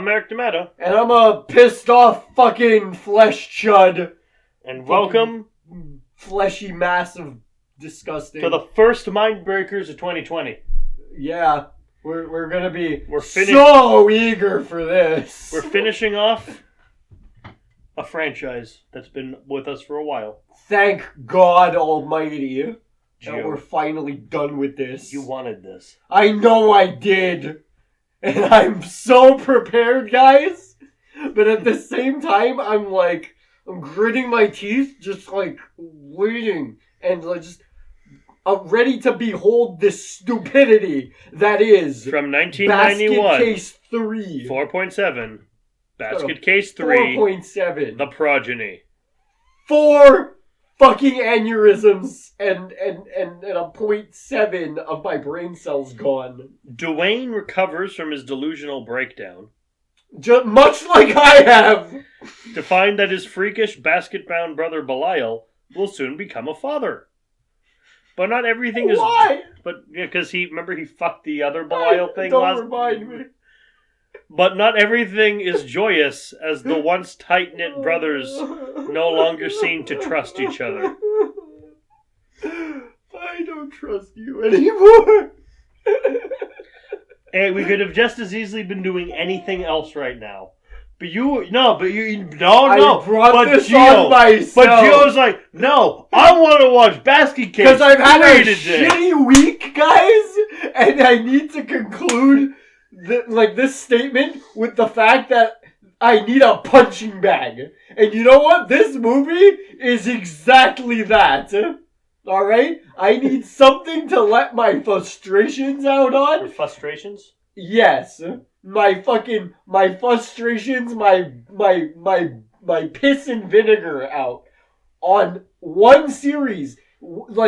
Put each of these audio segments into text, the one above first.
I'm Eric D'Amato. And I'm a pissed off fucking flesh chud. And welcome... Fleshy mass of disgusting. To the first Mindbreakers of 2020. Yeah. We're gonna be so eager for this. We're finishing off a franchise that's been with us for a while. Thank God Almighty that we're finally done with this. You wanted this. I know I did. And I'm so prepared, guys. But at the same time, I'm gritting my teeth, just waiting. And just ready to behold this stupidity that is... From 1991. Basket Case 3. 4.7. Basket Case 3. 4.7. The Progeny. 4 fucking aneurysms and a 0.7 of my brain cells gone. Dwayne recovers from his delusional breakdown. Much like I have. To find that his freakish basket-bound brother Belial will soon become a father. But not everything is... Why? But because he fucked the other Belial thing Don't remind me. But not everything is joyous, as the once tight-knit brothers no longer seem to trust each other. I don't trust you anymore. Hey, we could have just as easily been doing anything else right now. But I brought this on myself. But Gio's like, no, I want to watch Basket Case. Because I've had a shitty week, guys, and I need to conclude this statement with the fact that I need a punching bag. And you know what? This movie is exactly that. Alright? I need something to let my frustrations out on. Your frustrations? Yes. My frustrations, my piss and vinegar out on one series.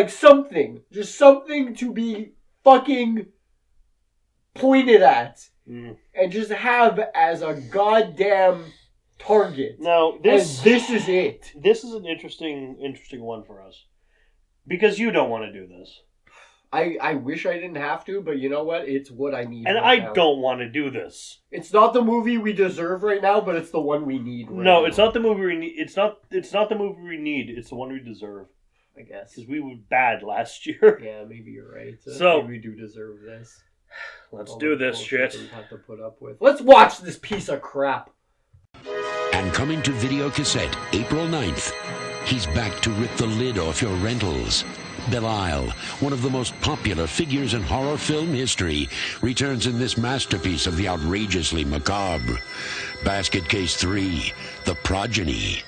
Something. Just something to be fucking pointed at. And just have as a goddamn target. Now, this is it. This is an interesting one for us. Because you don't want to do this. I wish I didn't have to, but you know what? It's what I need. And I don't want to do this. It's not the movie we deserve right now, but it's the one we need right now. No, it's not the movie we need. It's not the movie we need. It's the one we deserve. I guess. Because we were bad last year. Yeah, maybe you're right. So maybe we do deserve this. Let's do this shit. We have to put up with. Let's watch this piece of crap. And coming to video cassette April 9th, he's back to rip the lid off your rentals. Belial, one of the most popular figures in horror film history, returns in this masterpiece of the outrageously macabre. Basket Case 3, The Progeny.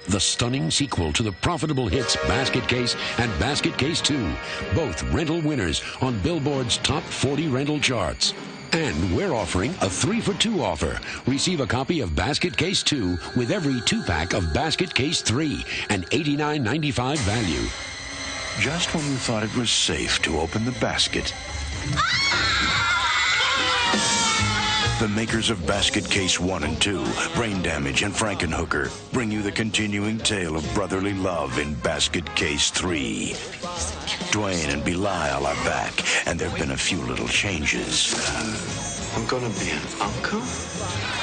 The stunning sequel to the profitable hits Basket Case and Basket Case 2, both rental winners on Billboard's top 40 rental charts. And we're offering a 3-for-2 offer. Receive a copy of Basket Case 2 with every 2-pack of Basket Case 3, an $89.95 value. Just when you thought it was safe to open the basket, the makers of Basket Case 1 and 2, Brain Damage and Frankenhooker, bring you the continuing tale of brotherly love in Basket Case 3. Dwayne and Belial are back, and there have been a few little changes. I'm gonna be an uncle?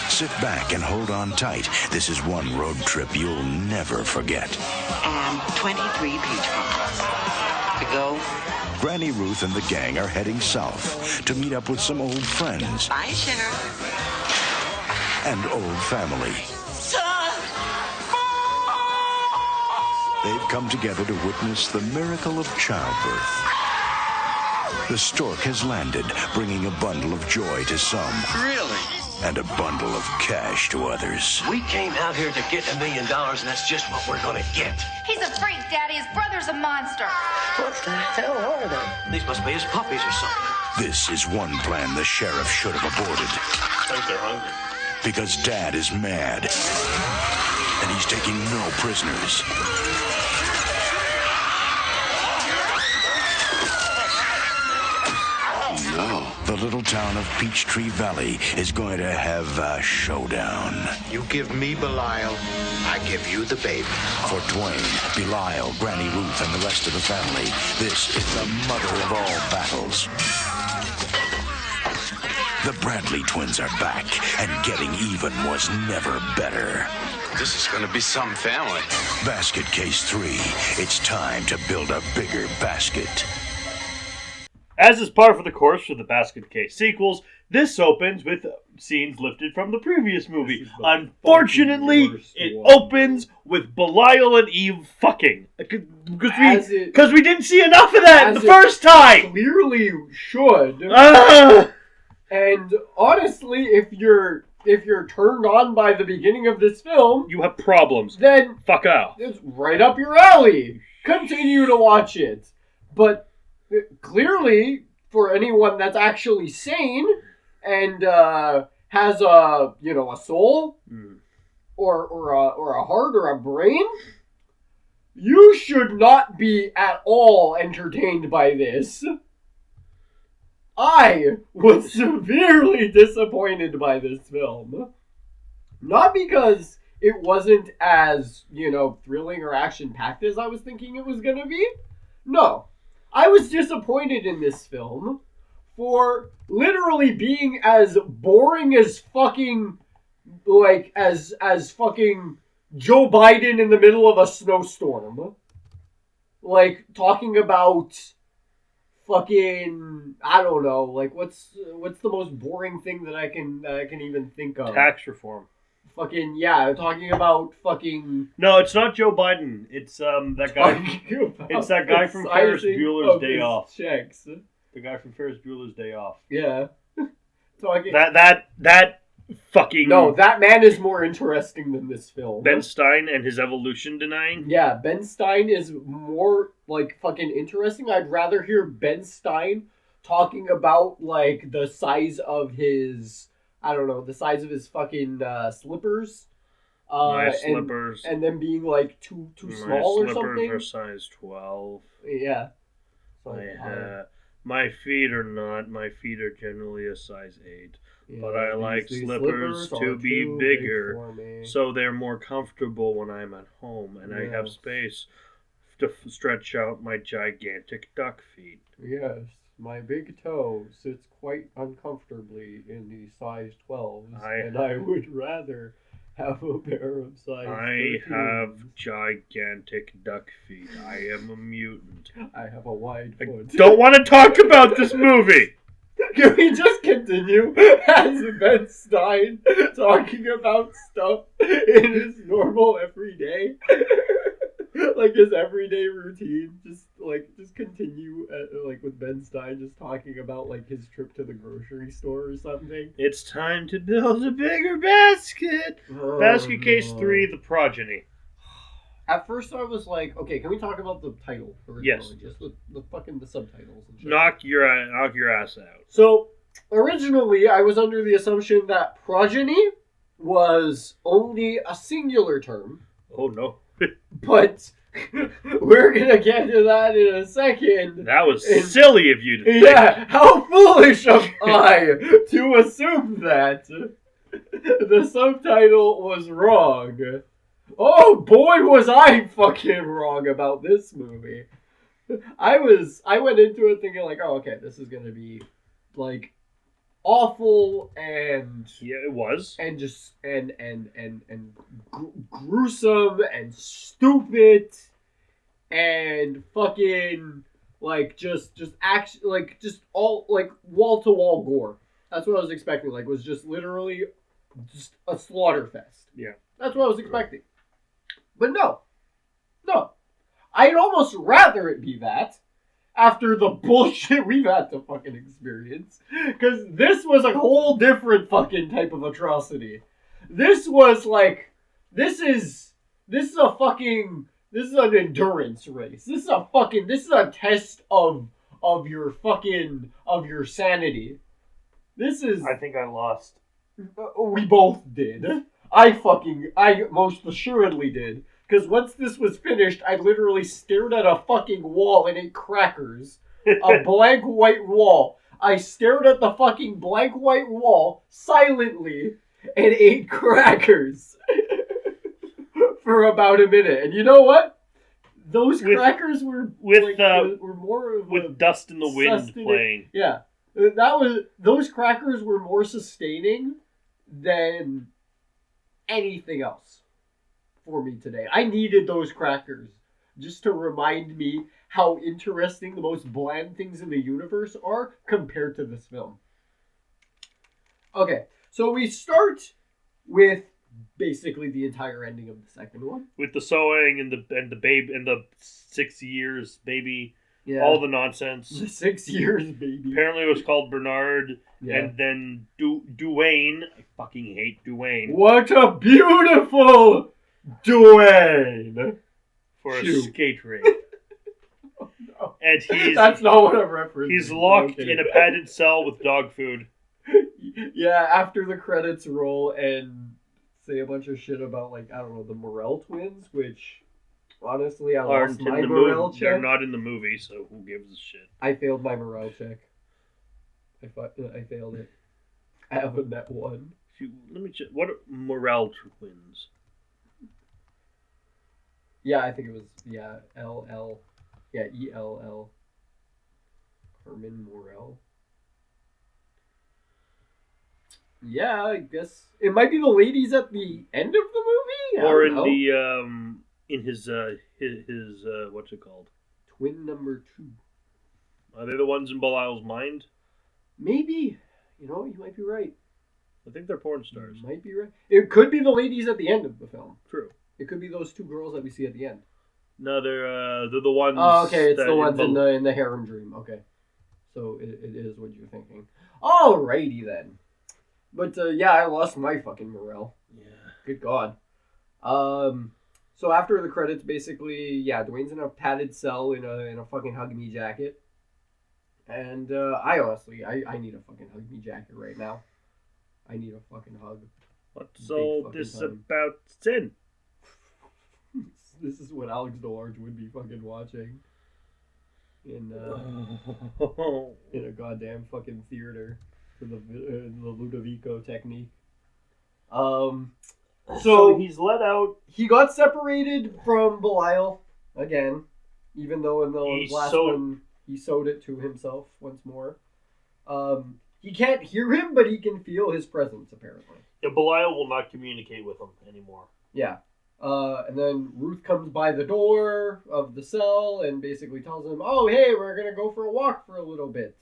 Sit back and hold on tight. This is one road trip you'll never forget. And 23 peach bombs. To go? Granny Ruth and the gang are heading south to meet up with some old friends. Bye, Sheriff. And old family. They've come together to witness the miracle of childbirth. The stork has landed, bringing a bundle of joy to some. Really? And a bundle of cash to others. We came out here to get $1 million, and that's just what we're gonna get. He's a freak, Daddy. His brother's a monster. What the hell are they? These must be his puppies or something. This is one plan the sheriff should have aborted. I think they're hungry. Because Dad is mad. And he's taking no prisoners. No. The little town of Peachtree Valley is going to have a showdown. You give me Belial, I give you the baby. For Dwayne, Belial, Granny Ruth, and the rest of the family, this is the mother of all battles. The Bradley twins are back, and getting even was never better. This is gonna be some family. Basket Case 3. It's time to build a bigger basket. As is par for the course for the Basket Case sequels, this opens with scenes lifted from the previous movie. Unfortunately, it opens with Belial and Eve fucking. Because we didn't see enough of that the first time! Clearly should. And honestly, if you're turned on by the beginning of this film, you have problems. Then fuck out. It's right up your alley. Continue to watch it. But clearly, for anyone that's actually sane and has a soul or a heart or a brain, you should not be at all entertained by this. I was severely disappointed by this film. Not because it wasn't as, thrilling or action-packed as I was thinking it was gonna be. No. I was disappointed in this film for literally being as boring as fucking, as fucking Joe Biden in the middle of a snowstorm. Talking about fucking, I don't know, what's the most boring thing that I can even think of? Tax reform. Fucking, yeah, talking about fucking... No, it's not Joe Biden. It's that guy. It's that guy from Ferris Bueller's Day Off. Checks. The guy from Ferris Bueller's Day Off. Yeah. Talking... That fucking... No, that man is more interesting than this film. Ben Stein and his evolution denying? Yeah, Ben Stein is more, fucking interesting. I'd rather hear Ben Stein talking about, the size of his... I don't know, the size of his fucking slippers. My slippers. And then being, too small or something. My slippers are size 12. Yeah. My feet are not. My feet are generally a size 8. Yeah, but I like slippers to be bigger, so they're more comfortable when I'm at home, and I have space to stretch out my gigantic duck feet. Yes. My big toe sits quite uncomfortably in the size 12s, and I would rather have a pair of size 13s. I have gigantic duck feet. I am a mutant. I have a wide foot. Don't want to talk about this movie! Can we just continue as Ben Stein talking about stuff in his normal everyday? His everyday routine, just continue with Ben Stein just talking about his trip to the grocery store or something. It's time to build a bigger basket. Basket Case 3, The Progeny. At first I was like, okay, can we talk about the title originally? Yes. Just the subtitles and shit. Knock your ass out. So, originally I was under the assumption that progeny was only a singular term. Oh no. But we're gonna get to that in a second. That was silly of you to think. Yeah, how foolish am I to assume that the subtitle was wrong. Oh boy, was I fucking wrong about this movie. I went into it thinking oh, okay, this is gonna be awful and it was, and just and gruesome and stupid and fucking just action just all wall to wall gore. That's what I was expecting. Was just literally just a slaughter fest. Yeah, that's what I was expecting. But no, I'd almost rather it be that. After the bullshit we've had to fucking experience. Because this was a whole different fucking type of atrocity. This was this is an endurance race. This is a test of your sanity. This is... I think I lost. We both did. I most assuredly did. Because once this was finished, I literally stared at a fucking wall and ate crackers. A blank white wall. I stared at the fucking blank white wall silently and ate crackers for about a minute. And you know what? Those crackers were more of with Dust in the Wind playing. Yeah. Those crackers were more sustaining than anything else for me today. I needed those crackers just to remind me how interesting the most bland things in the universe are compared to this film. Okay, so we start with basically the entire ending of the second one. With the sewing and the babe and the 6 years baby, Yeah. all the nonsense. The 6 years, baby. Apparently it was called Bernard, Yeah. and then Duane. I fucking hate Duane. What a beautiful Duane! For Shoot. a skate ring. Oh, no. And That's not what I'm referencing. he's locked Okay. in a padded cell with dog food. Yeah, after the credits roll and say a bunch of shit about, like, I don't know, the Morel twins, which, honestly, I lost my Morel check. They're not in the movie, so who gives a shit? I failed my Morel check. I failed it. I haven't met one. Let me check. What are Morel twins? Yeah, I think it was, LL. Yeah, ELL. Herman Morel. Yeah, I guess it might be the ladies at the end of the movie, Or I don't know. in his what's it called? Twin number 2. Are they the ones in Belial's mind? Maybe. You might be right. I think they're porn stars. You might be right. It could be the ladies at the end of the film. True. It could be those 2 girls that we see at the end. No, they're the ones. Oh, okay, it's that the ones in the harem dream. Okay, so it is what you're thinking. Alrighty then. But yeah, I lost my fucking morale. Yeah. Good God. So after the credits, basically, yeah, Dwayne's in a padded cell in a fucking hug me jacket, and I honestly, I need a fucking hug me jacket right now. I need a fucking hug. What's all this about sin? This is what Alex DeLarge would be fucking watching in a goddamn fucking theater for the Ludovico technique. So he's let out. He got separated from Belial again, even though in the last one he sewed it to himself once more. He can't hear him, but he can feel his presence, apparently. Yeah, Belial will not communicate with him anymore. Yeah. And then Ruth comes by the door of the cell and basically tells him, oh, hey, we're going to go for a walk for a little bit.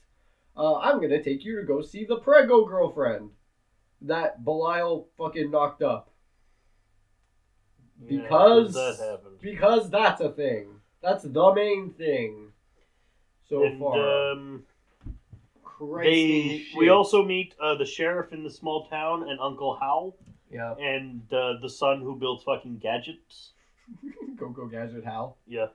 I'm going to take you to go see the Prego girlfriend that Belial fucking knocked up. Yeah, because that happened. Because that's a thing. That's the main thing so far. We also meet the sheriff in the small town and Uncle Hal. Yeah. And the son who builds fucking gadgets. Go Gadget Hal. Yeah.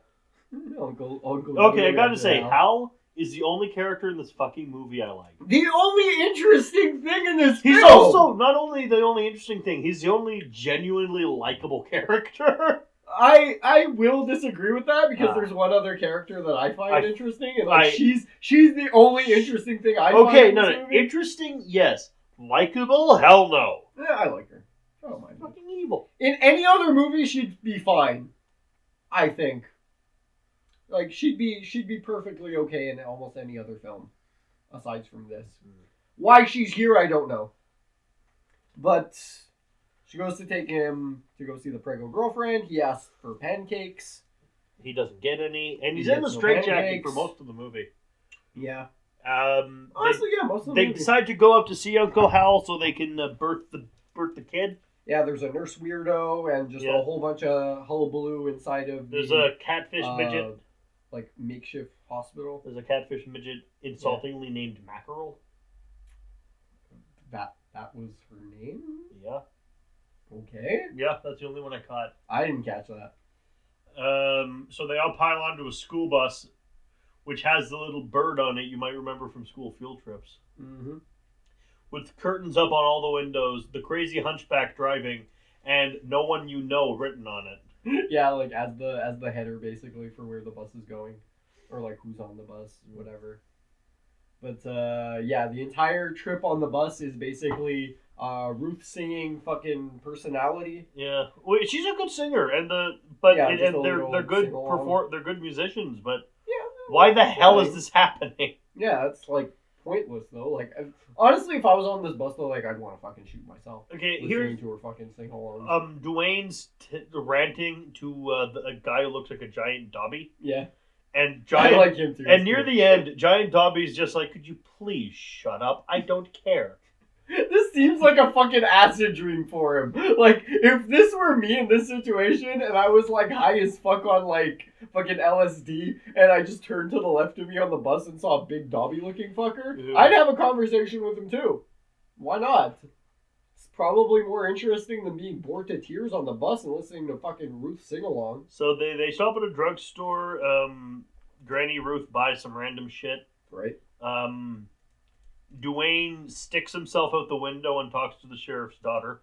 Uncle. Okay, I gotta say, Hal is the only character in this fucking movie I like. The only interesting thing in this film! He's also not only the only interesting thing, he's the only genuinely likable character. I will disagree with that because there's one other character that I find interesting, and she's the only interesting thing I find in this movie. Interesting, yes. Likable, hell no. Yeah, I like her. I don't mind. Fucking evil. In any other movie, she'd be fine. I think. Like she'd be perfectly okay in almost any other film, aside from this. Why she's here, I don't know. But she goes to take him to go see the Prego girlfriend. He asks for pancakes. He doesn't get any, and he's in the straitjacket for most of the movie. Yeah. Honestly, yeah, most of the they movie. decide to go up to see Uncle Hal so they can birth the kid. Yeah, there's a nurse weirdo and just a whole bunch of hullabaloo inside of. There's a catfish midget, like makeshift hospital. There's a catfish midget insultingly named Mackerel. That was her name. Yeah. Okay. Yeah, that's the only one I caught. I didn't catch that. So they all pile onto a school bus, which has the little bird on it you might remember from school field trips. Mm-hmm. With curtains up on all the windows, the crazy hunchback driving, and no one you know written on it. Yeah, like as the header basically for where the bus is going, or like who's on the bus, whatever. But yeah, the entire trip on the bus is basically Ruth singing fucking Personality. Yeah, well, she's a good singer, and they're good musicians. But yeah, why the hell is this happening? Yeah, it's like pointless though. Like, honestly, if I was on this bus though, like, I'd want to fucking shoot myself. Okay, listening here's to her fucking sing alongs. Dwayne's ranting to a guy who looks like a giant Dobby. Yeah. And I giant, like him too. and near the end, Giant Dobby's just like, could you please shut up? I don't care. This seems like a fucking acid dream for him. Like, if this were me in this situation and I was like high as fuck on like fucking LSD and I just turned to the left of me on the bus and saw a big Dobby looking fucker, I'd have a conversation with him too. Why not? It's probably more interesting than being bored to tears on the bus and listening to fucking Ruth sing along. So they stop at a drugstore. Granny Ruth buys some random shit. Right. Dwayne sticks himself out the window and talks to the sheriff's daughter.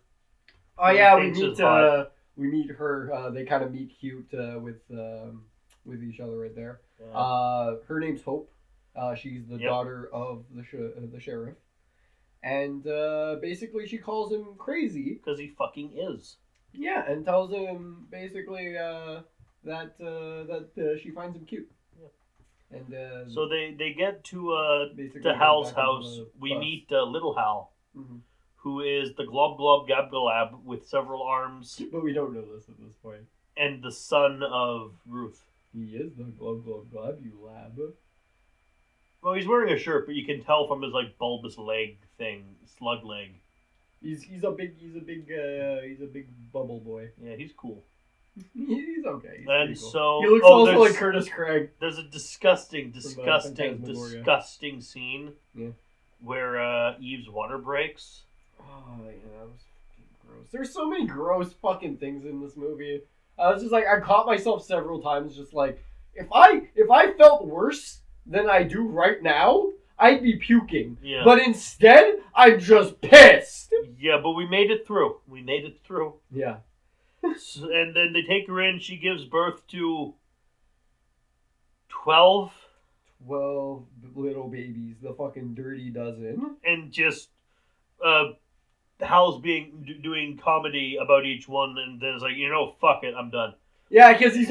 Oh yeah, we meet her. They kind of meet cute with each other right there. Yeah. Her name's Hope. She's the daughter of the sheriff, and basically she calls him crazy because he fucking is. Yeah, and tells him basically that she finds him cute. And so they get to Hal's house. We meet Little Hal, who is the Glob Glob Gab Galab with several arms. But we don't know this at this point. And the son of Ruth. He is the Glob Glob Glab, you lab. Well, he's wearing a shirt, but you can tell from his like bulbous leg thing, slug leg. He's a big bubble boy. Yeah, he's cool. He's okay. He's so cool. He looks also like Curtis Craig. There's a disgusting scene where Eve's water breaks. Oh yeah, that was fucking gross. There's so many gross fucking things in this movie. I was just like, I caught myself several times, just like, if I felt worse than I do right now, I'd be puking. Yeah. But instead, I'm just pissed. Yeah, but we made it through. Yeah. And then they take her in. She gives birth to 12 little babies, the fucking dirty dozen. And just Hal's doing comedy about each one, and then it's like, fuck it, I'm done. Yeah, because he's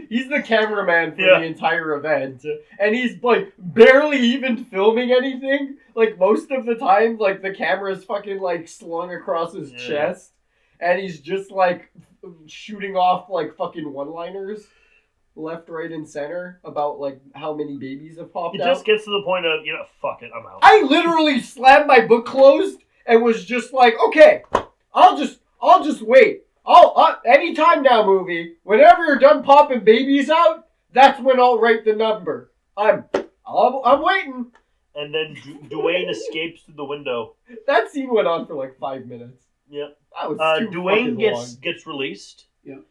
he's the cameraman for the entire event, and he's like barely even filming anything. Like most of the time, like the camera's fucking like slung across his chest. And he's just, like, shooting off, like, fucking one-liners left, right, and center about, like, how many babies have popped out. It just gets to the point of, fuck it, I'm out. I literally slammed my book closed and was just like, okay, I'll just wait. Anytime now, movie, whenever you're done popping babies out, that's when I'll write the number. I'm waiting. And then Dwayne escapes through the window. That scene went on for, like, 5 minutes. Yep. Dwayne gets released. Yeah.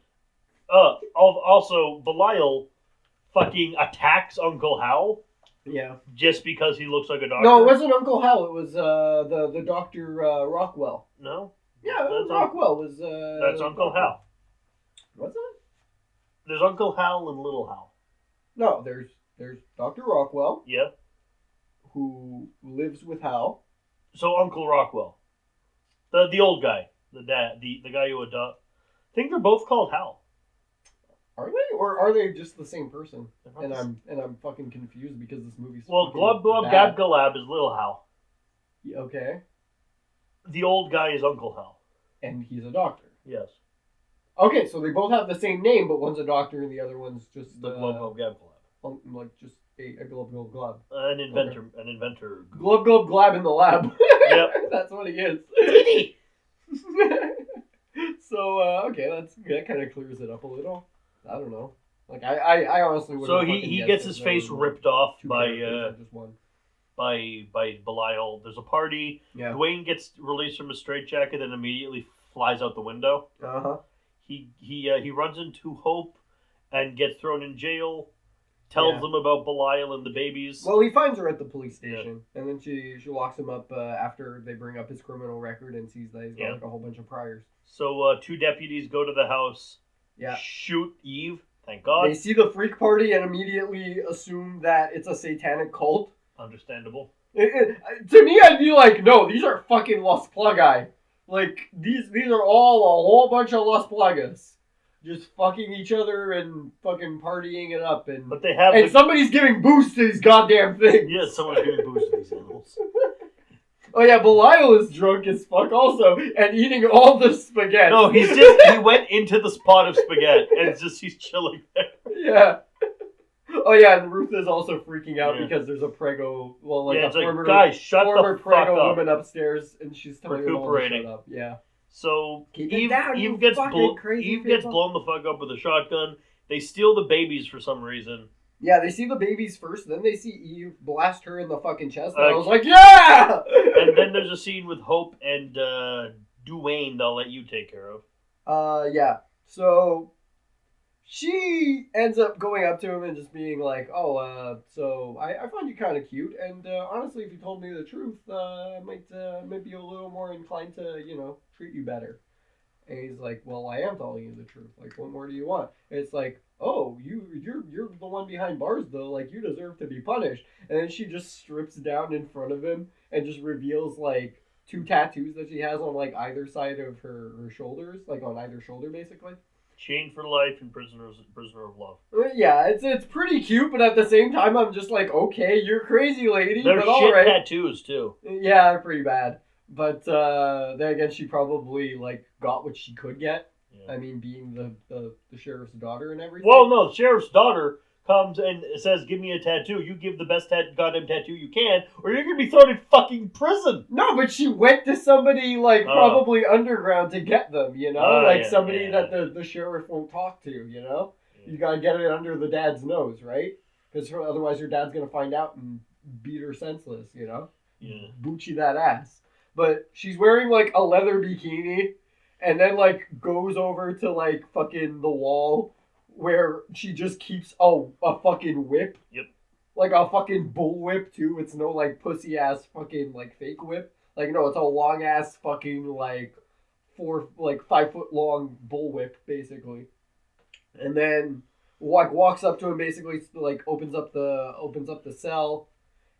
Also, Belial fucking attacks Uncle Hal. Yeah. Just because he looks like a doctor. No, it wasn't Uncle Hal. It was the Dr. Rockwell. No. Yeah, Rockwell was. That's Uncle Hal. Was it? There's Uncle Hal and Little Hal. No, there's Dr. Rockwell. Yeah. Who lives with Hal. So Uncle Rockwell. The old guy, the dad, the guy who adopted. I think they're both called Hal. Are they, or are they just the same person? And I'm fucking confused because this movie's. Well, Glub Glub Gab Galab is Little Hal. Okay. The old guy is Uncle Hal. And he's a doctor. Yes. Okay, so they both have the same name, but one's a doctor and the other one's just the Glub Glub Gab Galab. Like just a Glub Glub Glab. An inventor. Glub Glub Glab in the lab. Yep. That's what he is. So okay, that kind of clears it up a little. I don't know. Like I honestly wouldn't. So he gets his face ripped off by Belial. There's a party. Yeah. Dwayne gets released from his straitjacket and immediately flies out the window. He runs into Hope and gets thrown in jail. Tells them about Belial and the babies. Well, he finds her at the police station, and then she locks him up after they bring up his criminal record and sees that he's got like a whole bunch of priors. So 2 deputies go to the house. Yeah. Shoot Eve. Thank God. They see the freak party and immediately assume that it's a satanic cult. Understandable. To me, I'd be like, no, these are fucking Las Plagas. Like these are all a whole bunch of Las Plagas. just fucking each other and fucking partying it up. But they have... And somebody's giving boost to these goddamn things. Yeah, someone's giving boost to these animals. Oh yeah, Belial is drunk as fuck also, and eating all the spaghetti. No, he went into the pot of spaghetti, and he's chilling there. Yeah. Oh yeah, and Ruth is also freaking out because there's a prego, a former, guys, shut former the fuck prego up. woman upstairs, and she's telling them all to shut up. Yeah. So Eve gets blown the fuck up with a shotgun. They steal the babies for some reason. Yeah, they see the babies first, then they see Eve blast her in the fucking chest, and I was like, yeah! And then there's a scene with Hope and Duane they'll let you take care of. Yeah. So she ends up going up to him and just being like, so I find you kind of cute, and honestly, if you told me the truth, I might be a little more inclined to, treat you better. And he's like, well, I am telling you the truth. Like, what more do you want? And it's like, oh, you're the one behind bars, though. Like, you deserve to be punished. And then she just strips down in front of him and just reveals, like, 2 tattoos that she has on, like, either side of her shoulders. Like, on either shoulder, basically. Chained for life and prisoner of love. Yeah, it's pretty cute, but at the same time, I'm just like, okay, you're crazy, lady. They're but shit all right. tattoos, too. Yeah, they're pretty bad. But then again, she probably, got what she could get. Yeah. I mean, being the sheriff's daughter and everything. Well, no, the sheriff's daughter comes and says, give me a tattoo. You give the best goddamn tattoo you can, or you're going to be thrown in fucking prison. No, but she went to somebody, probably underground to get them, somebody that the sheriff won't talk to, Yeah. You got to get it under the dad's nose, right? Because otherwise your dad's going to find out and beat her senseless, Yeah. Boochie that ass. But she's wearing, a leather bikini, and then, goes over to, fucking the wall where she just keeps a fucking whip. Yep. Like a fucking bull whip, too. It's no, pussy-ass fucking, fake whip. No, it's a long-ass fucking, 5-foot-long bull whip, basically. And then, walks up to him, basically, opens up the cell,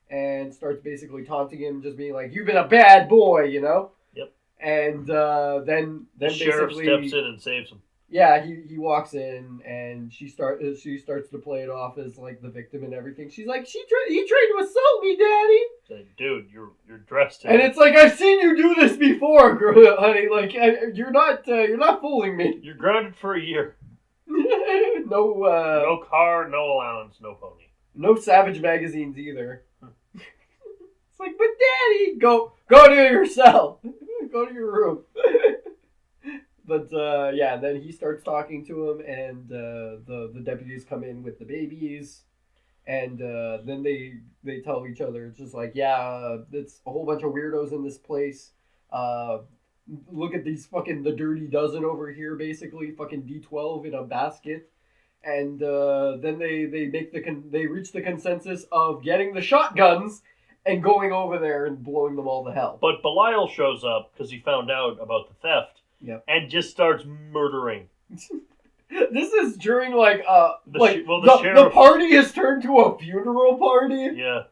and starts basically taunting him, just being like, "You've been a bad boy," Yep. And then the sheriff steps in and saves him. Yeah, he walks in, and she starts to play it off as the victim and everything. She's like, he tried to assault me, Daddy. It's like, dude, you're dressed. And it's like, I've seen you do this before, girl, honey. You're not fooling me. You're grounded for a year. No car, no allowance, no pony. No Savage magazines either. It's like, but Daddy, go to your cell. Go to your room. But, then he starts talking to him, and the deputies come in with the babies, and then they tell each other, it's just like, it's a whole bunch of weirdos in this place. Look at these the dirty dozen over here, basically, fucking D12 in a basket. And then they reach the consensus of getting the shotguns and going over there and blowing them all to hell. But Belial shows up because he found out about the theft. Yep. And just starts murdering. This is during the party has turned to a funeral party. Yeah.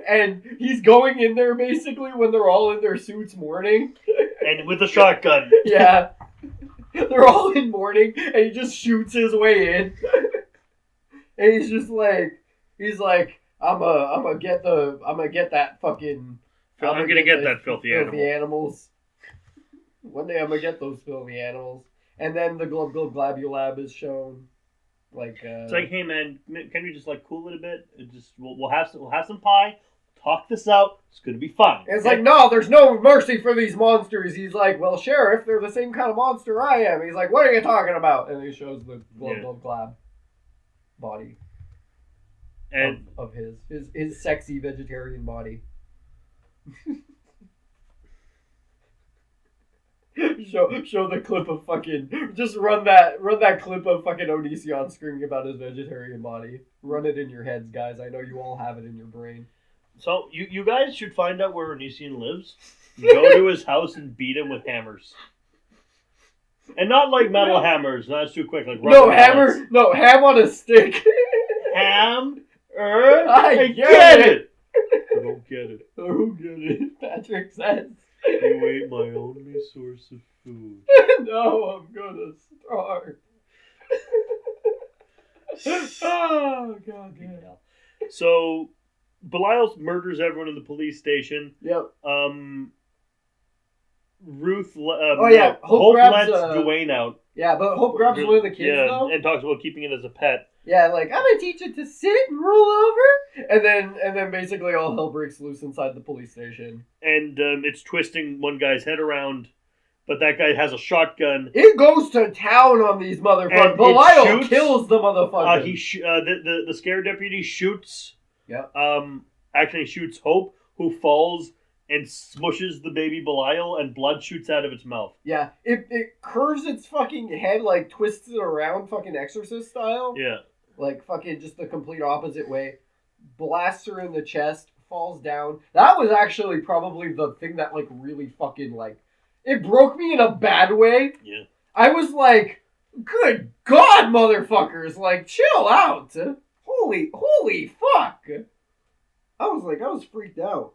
And he's going in there basically when they're all in their suits mourning. And with a shotgun. Yeah. They're all in mourning, and he just shoots his way in. And he's just like, I'm gonna get that fucking. I'm gonna get that filthy animals. One day I'm gonna get those filthy animals. And then the Globulab is shown. It's like, hey man, can we just cool it a bit? We'll have some pie. Talk this out. It's gonna be fine. It's like, no, there's no mercy for these monsters. He's like, well, Sheriff, they're the same kind of monster I am. He's like, what are you talking about? And he shows the Glab body. And of his sexy vegetarian body. Show the clip of fucking, just run that clip of fucking Onision screaming about his vegetarian body. Run it in your heads, guys. I know you all have it in your brain. So you guys should find out where Onision lives. Go to his house and beat him with hammers. And not metal hammers. That's too quick. Ham on a stick. Ham. I get it. I don't get it. I don't get it. Patrick says. You ate my only source of food. No, I'm gonna starve. Oh, God damn. So, Belials murders everyone in the police station. Yep. Ruth. Hope lets grabs, Dwayne out. Yeah, but Hope grabs one of the kids, though. And talks about keeping it as a pet. Yeah, like, I'm gonna teach it to sit and roll over. And then basically all hell breaks loose inside the police station. And it's twisting one guy's head around, but that guy has a shotgun. It goes to town on these motherfuckers. Belial kills the motherfucker. The scare deputy shoots. Yep. Actually shoots Hope, who falls and smushes the baby Belial, and blood shoots out of its mouth. Yeah, it curves its fucking head, like twists it around, fucking Exorcist style. Yeah. Like fucking just the complete opposite way. Blasts her in the chest, falls down. That was actually probably the thing that like really fucking like it broke me in a bad way. Yeah. I was like, good God, motherfuckers, like chill out. Holy fuck. I was freaked out.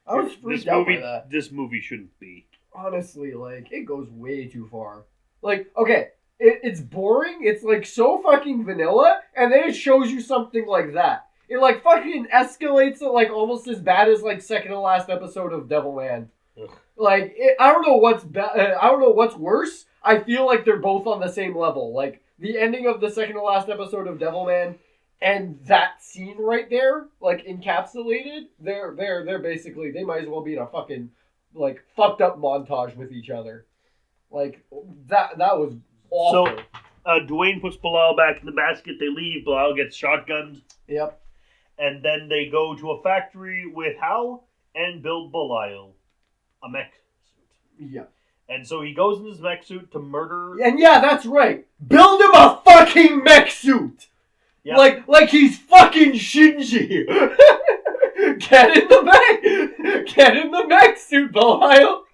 I was freaked out by that. This movie shouldn't be. Honestly, like, it goes way too far. Like, okay, it's boring, it's, like, so fucking vanilla, and then it shows you something like that. It, like, fucking escalates it, like, almost as bad as, like, second to last episode of Devilman. Ugh. Like, I don't know what's I don't know what's worse. I feel like they're both on the same level. Like, the ending of the second to last episode of Devilman and that scene right there, like, encapsulated, they're basically, they might as well be in a fucking, like, fucked up montage with each other. Like, that was awful. So, Dwayne puts Belial back in the basket, they leave, Belial gets shotgunned. Yep. And then they go to a factory with Hal and build Belial a mech suit. Yeah. And so he goes in his mech suit to murder... And yeah, that's right. Build him a fucking mech suit! Yep. Like he's fucking Shinji. Get in the mech suit, Belial.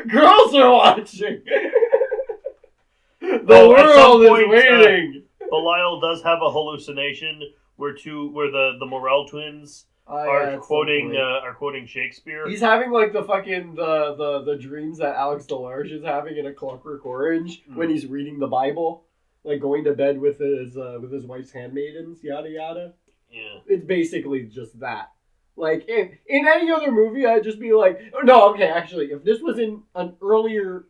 Girls are watching. The world is waiting. Belial does have a hallucination where the Morel twins are quoting Shakespeare. He's having like the fucking the dreams that Alex Delarge is having in A Clockwork Orange when he's reading the Bible. Like going to bed with his wife's handmaidens, yada yada. Yeah. It's basically just that. Like in any other movie, I'd just be like, no, okay, actually, if this was in an earlier,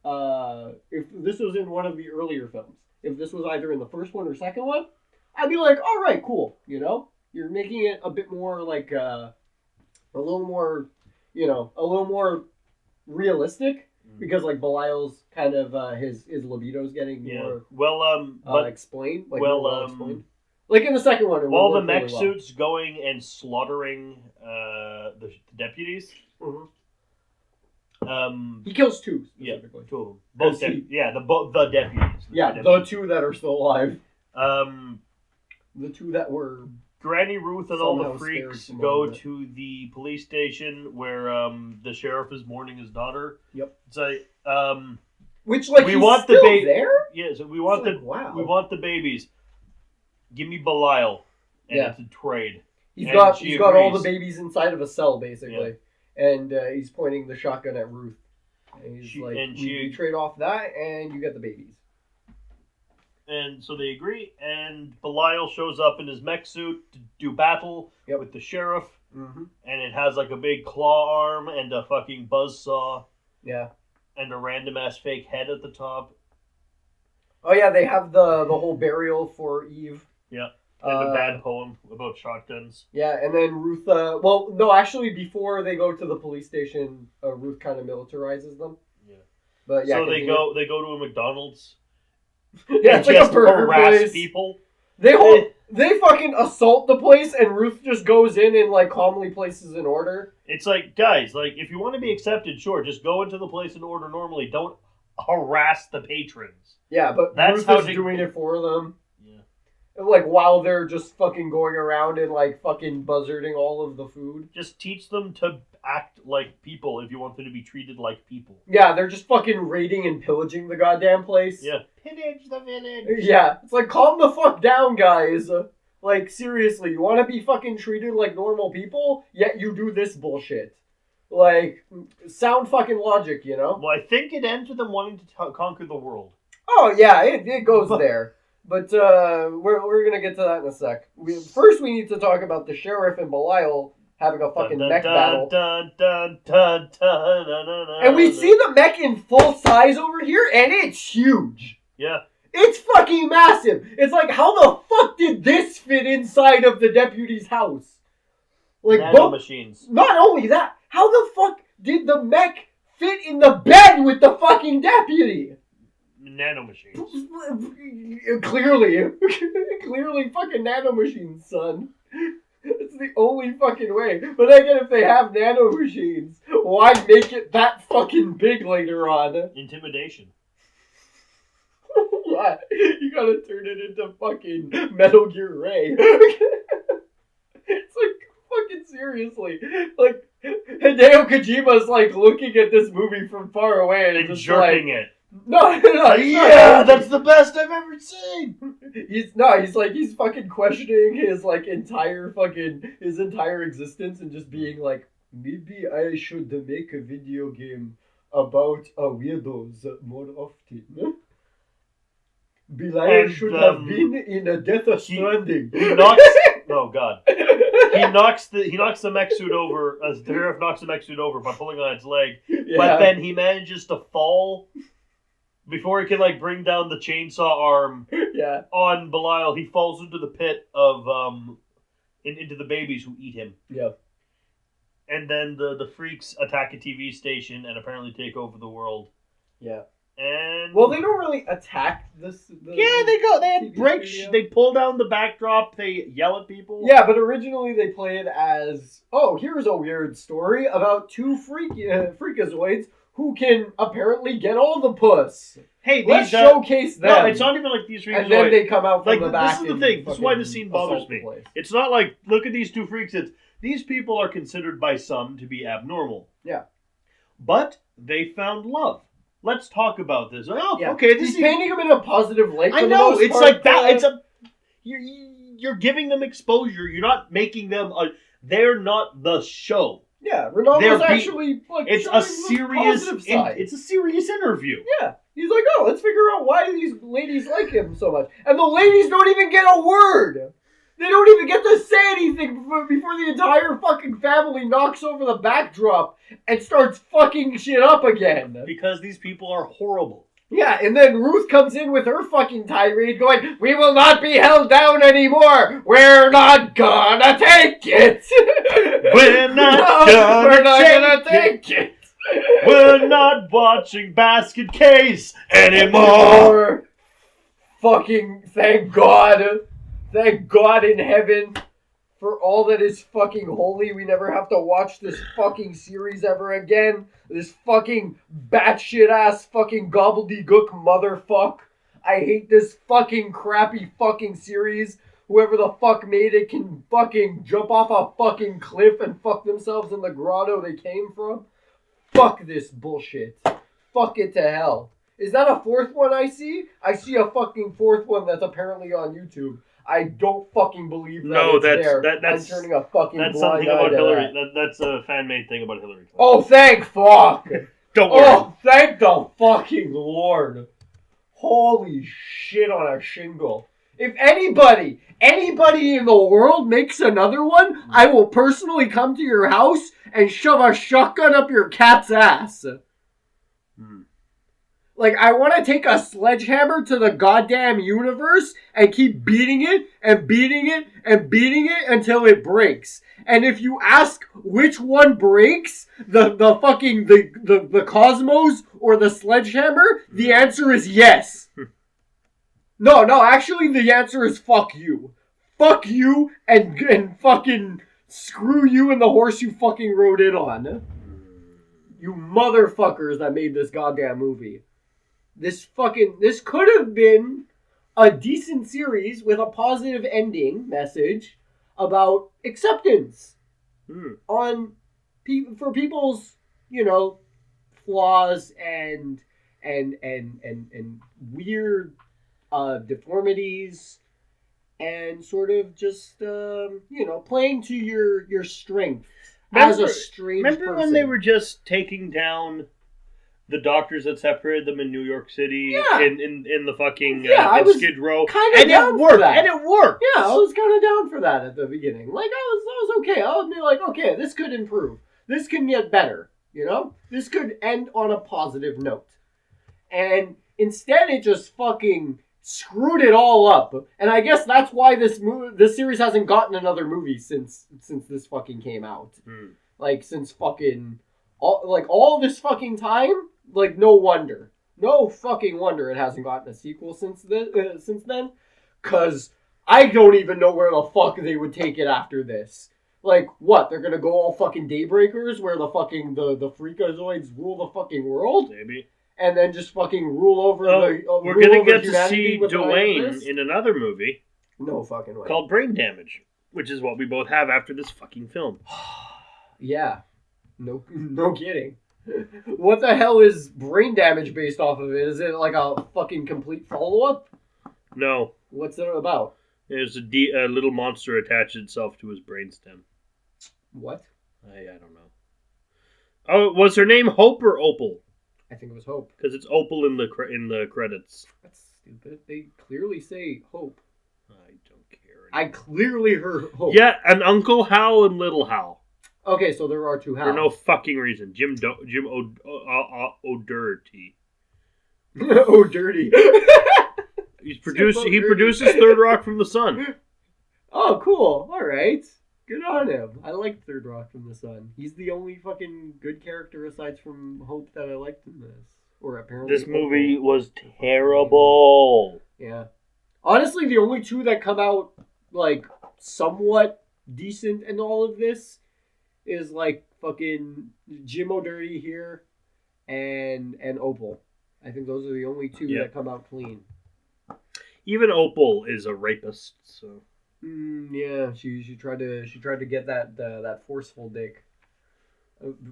if this was in one of the earlier films, if this was either in the first one or second one, I'd be like, all right, cool. You know, you're making it a bit more like a little more realistic. Because like Belial's kind of his libido's getting more explained. Like explained. Like in the second one, while the mech suit's going and slaughtering the deputies. Mm-hmm. He kills two specifically. Yeah, two of them. Both the deputies. The two that are still alive. The two that were. Granny Ruth and all the freaks go to the police station where the sheriff is mourning his daughter. Yep. It's like which like we want the baby there. Yeah, so we want we want the babies. Give me Belial, and it's a trade. He's got all the babies inside of a cell basically, and he's pointing the shotgun at Ruth. And he's we trade off that, and you get the babies. And so they agree, and Belial shows up in his mech suit to do battle with the sheriff. Mm-hmm. And it has like a big claw arm and a fucking buzzsaw. Yeah. And a random ass fake head at the top. Oh yeah, they have the whole burial for Eve. Yeah. And the bad poem about shotguns. Yeah, and then Ruth, actually before they go to the police station, Ruth kind of militarizes them. Yeah. But yeah. So they go to a McDonald's. Yeah, it's like a burger place. People. They fucking assault the place, and Ruth just goes in and like calmly places an order. It's like, guys, like if you want to be accepted, sure, just go into the place and order normally. Don't harass the patrons. Yeah, but that's Ruth is doing it for them. Yeah. Like while they're just fucking going around and like fucking buzzarding all of the food. Just teach them to act like people if you want them to be treated like people. Yeah, they're just fucking raiding and pillaging the goddamn place. Yeah. Pillage the village. Yeah. It's like, calm the fuck down, guys. Like, seriously, you want to be fucking treated like normal people, yet you do this bullshit. Like, sound fucking logic, you know? Well, I think it ends with them wanting to conquer the world. Oh, yeah, it goes there. But we're gonna get to that in a sec. First, we need to talk about the sheriff and Belial having a fucking mech battle. And we see the mech in full size over here, and it's huge. Yeah. It's fucking massive. It's like, how the fuck did this fit inside of the deputy's house? Like, nano machines. Not only that, how the fuck did the mech fit in the bed with the fucking deputy? Nanomachines. Clearly fucking nanomachines, son. It's the only fucking way. But again, if they have nanomachines, why make it that fucking big later on? Intimidation. Yeah, you gotta turn it into fucking Metal Gear Ray. It's like, fucking seriously. Like, Hideo Kojima's like looking at this movie from far away and just jerking like, it. No, yeah, that's the best I've ever seen. He's fucking questioning his entire existence and just being like, maybe I should make a video game about weirdos more often. Belial should have been in a Death Stranding. He knocks. Oh God. He knocks the mech suit over. The sheriff knocks the mech suit over by pulling on its leg. Yeah. But then he manages to fall. Before he can bring down the chainsaw arm on Belial, he falls into the pit of into the babies who eat him. Yeah. And then the freaks attack a TV station and apparently take over the world. Yeah. And they don't really attack this. They go. They had breaks. They pull down the backdrop. They yell at people. Yeah, but originally they play it as, here's a weird story about two freakazoids who can apparently get all the puss. Hey, let's showcase them. No, it's not even like these freaks. And then they come out from the back. This is the thing. This is why this scene bothers me. It's not like, look at these two freaks. It's, these people are considered by some to be abnormal. Yeah. But they found love. Let's talk about this. Okay. He's painting them in a positive light. I know. It's like that. It's a... You're giving them exposure. You're not making them... they're not the show. Yeah, Ronaldo's actually it's a serious it's a serious interview. Yeah. He's like, let's figure out why these ladies like him so much. And the ladies don't even get a word. They don't even get to say anything before the entire fucking family knocks over the backdrop and starts fucking shit up again. Because these people are horrible. Yeah, and then Ruth comes in with her fucking tirade going, we will not be held down anymore. We're not gonna take it. We're not gonna take it. We're not watching Basket Case anymore. Fucking thank God. Thank God in heaven for all that is fucking holy. We never have to watch this fucking series ever again. This fucking batshit ass fucking gobbledygook motherfuck. I hate this fucking crappy fucking series. Whoever the fuck made it can fucking jump off a fucking cliff and fuck themselves in the grotto they came from. Fuck this bullshit. Fuck it to hell. Is that a fourth one I see? I see a fucking fourth one that's apparently on YouTube. I don't fucking believe that that's I'm turning a fucking that's blind something about eye Hillary. That's a fan-made thing about Hillary. Oh, thank fuck! Don't worry. Oh, thank the fucking Lord. Holy shit on a shingle. If anybody in the world makes another one, I will personally come to your house and shove a shotgun up your cat's ass. Like, I want to take a sledgehammer to the goddamn universe and keep beating it and beating it and beating it until it breaks. And if you ask which one breaks, the cosmos or the sledgehammer, the answer is yes. No, actually the answer is fuck you. Fuck you and fucking screw you and the horse you fucking rode in on. You motherfuckers that made this goddamn movie. This could have been a decent series with a positive ending message about acceptance for people's, flaws and weird deformities and sort of just playing to your strength as a strange person. Remember when they were just taking down the doctors that separated them in New York City, Yeah. in the fucking I was Skid Row, kinda and down it for worked, that. and it worked. Yeah, I was kind of down for that at the beginning. Like, I was okay. I would be like, okay, this could improve. This can get better, you know? This could end on a positive note. And instead, it just fucking screwed it all up. And I guess that's why this series hasn't gotten another movie since this fucking came out. Like, since fucking... all this fucking time? Like, no wonder. No fucking wonder it hasn't gotten a sequel since then. Because I don't even know where the fuck they would take it after this. Like, what? They're gonna go all fucking Daybreakers where the fucking the Freakazoids rule the fucking world? Maybe. And then just fucking rule over we're gonna get to see Dwayne in another movie. No fucking way. Called Brain Damage, which is what we both have after this fucking film. Yeah. No kidding. What the hell is Brain Damage based off of it? Is it like a fucking complete follow-up? No. What's it about? There's a little monster attached itself to his brainstem. What? I don't know. Oh, was her name Hope or Opal? I think it was Hope. Because it's Opal in the credits. That's stupid. They clearly say Hope. I don't care. I clearly heard Hope. Yeah, and Uncle Hal and Little Hal. Okay, so there are two Hals. For no fucking reason. Jim O'Doherty. O'Dirty. He produces Third Rock from the Sun. Oh, cool. All right. Good on him. I like Third Rock from the Sun. He's the only fucking good character aside from Hope that I liked in this. Or apparently this movie was terrible. Yeah. Honestly, the only two that come out, like, somewhat decent in all of this is, like, fucking Jim O'Dirty here and Opal. I think those are the only two that come out clean. Even Opal is a rapist, so... Yeah, she tried to get that forceful dick,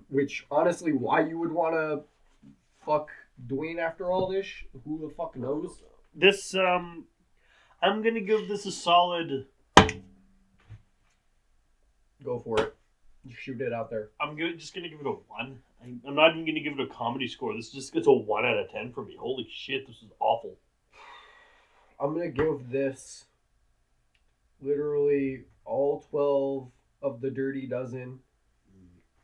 which honestly, why you would want to fuck Dwayne after all this? Who the fuck knows? This I'm gonna give this a solid. Go for it. Shoot it out there. I'm just gonna give it a 1. I'm not even gonna give it a comedy score. This just gets a 1 out of 10 for me. Holy shit, this is awful. I'm gonna give this literally all 12 of the Dirty Dozen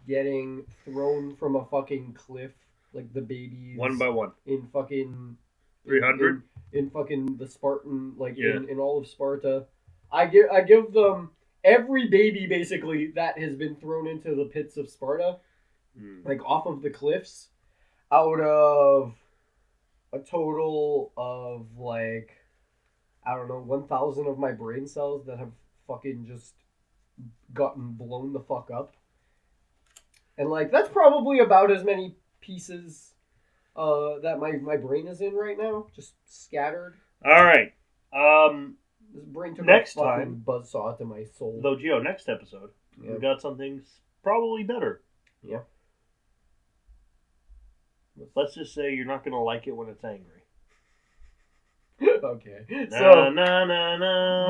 getting thrown from a fucking cliff, like the babies. 1 by 1. In fucking 300? In fucking the Spartan, like in all of Sparta. I give them every baby basically that has been thrown into the pits of Sparta, like off of the cliffs, out of a total of like, I don't know, 1,000 of my brain cells that have fucking just gotten blown the fuck up. And like, that's probably about as many pieces that my brain is in right now, just scattered. All right. This brain took next a fucking time, buzzsaw to my soul. Though, Gio, next episode, we got something probably better. Yeah. Let's just say you're not going to like it when it's angry. Okay. So,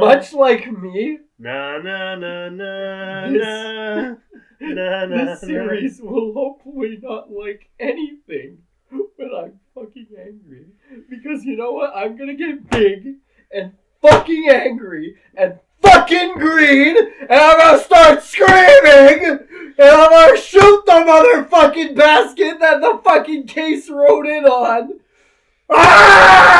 much like me, this series will hopefully not like anything when I'm fucking angry. Because you know what? I'm gonna get big and fucking angry and fucking green, and I'm gonna start screaming, and I'm gonna shoot the motherfucking basket that the fucking case rode in on. Ah!